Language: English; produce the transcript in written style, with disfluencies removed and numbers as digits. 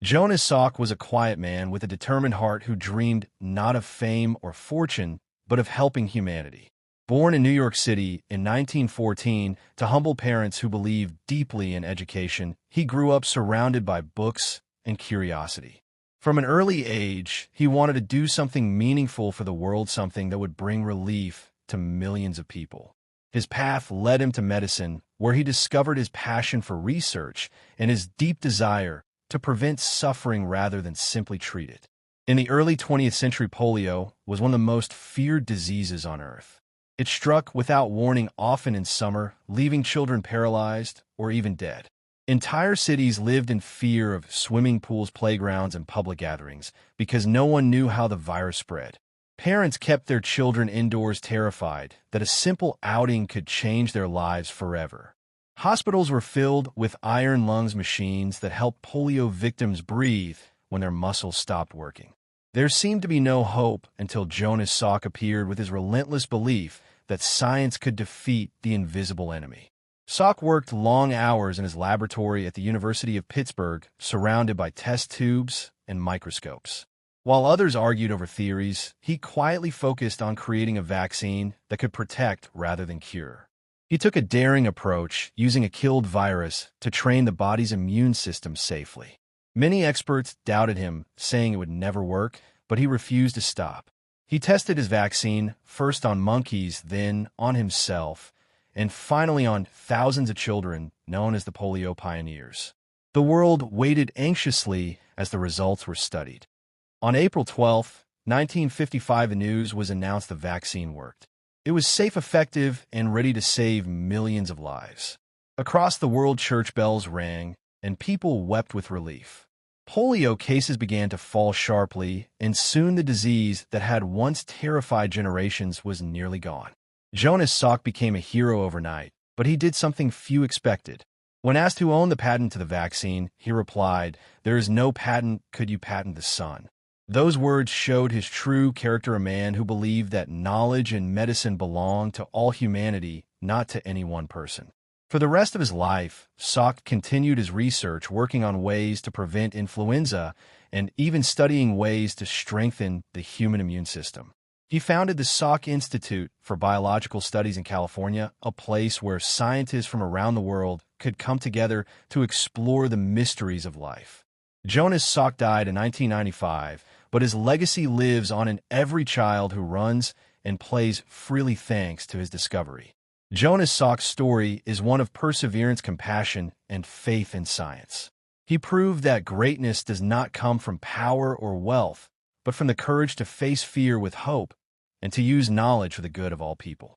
Jonas Salk was a quiet man with a determined heart who dreamed not of fame or fortune, but of helping humanity. Born in New York City in 1914 to humble parents who believed deeply in education, he grew up surrounded by books and curiosity. From an early age, he wanted to do something meaningful for the world, something that would bring relief to millions of people. His path led him to medicine, where he discovered his passion for research and his deep desire to prevent suffering rather than simply treat it. In the early 20th century, polio was one of the most feared diseases on Earth. It struck without warning, often in summer, leaving children paralyzed or even dead. Entire cities lived in fear of swimming pools, playgrounds, and public gatherings because no one knew how the virus spread. Parents kept their children indoors, terrified that a simple outing could change their lives forever. Hospitals were filled with iron lungs machines that helped polio victims breathe when their muscles stopped working. There seemed to be no hope until Jonas Salk appeared with his relentless belief that science could defeat the invisible enemy. Salk worked long hours in his laboratory at the University of Pittsburgh, surrounded by test tubes and microscopes. While others argued over theories, he quietly focused on creating a vaccine that could protect rather than cure. He took a daring approach, using a killed virus to train the body's immune system safely. Many experts doubted him, saying it would never work, but he refused to stop. He tested his vaccine first on monkeys, then on himself, and finally on thousands of children, known as the polio pioneers. The world waited anxiously as the results were studied. On April 12, 1955, the news was announced the vaccine worked. It was safe, effective, and ready to save millions of lives. Across the world, church bells rang, and people wept with relief. Polio cases began to fall sharply, and soon the disease that had once terrified generations was nearly gone. Jonas Salk became a hero overnight, but he did something few expected. When asked who owned the patent to the vaccine, he replied, "There is no patent. Could you patent the sun?" Those words showed his true character, a man who believed that knowledge and medicine belonged to all humanity, not to any one person. For the rest of his life, Salk continued his research, working on ways to prevent influenza and even studying ways to strengthen the human immune system. He founded the Salk Institute for Biological Studies in California, a place where scientists from around the world could come together to explore the mysteries of life. Jonas Salk died in 1995, but his legacy lives on in every child who runs and plays freely thanks to his discovery. Jonas Salk's story is one of perseverance, compassion, and faith in science. He proved that greatness does not come from power or wealth, but from the courage to face fear with hope and to use knowledge for the good of all people.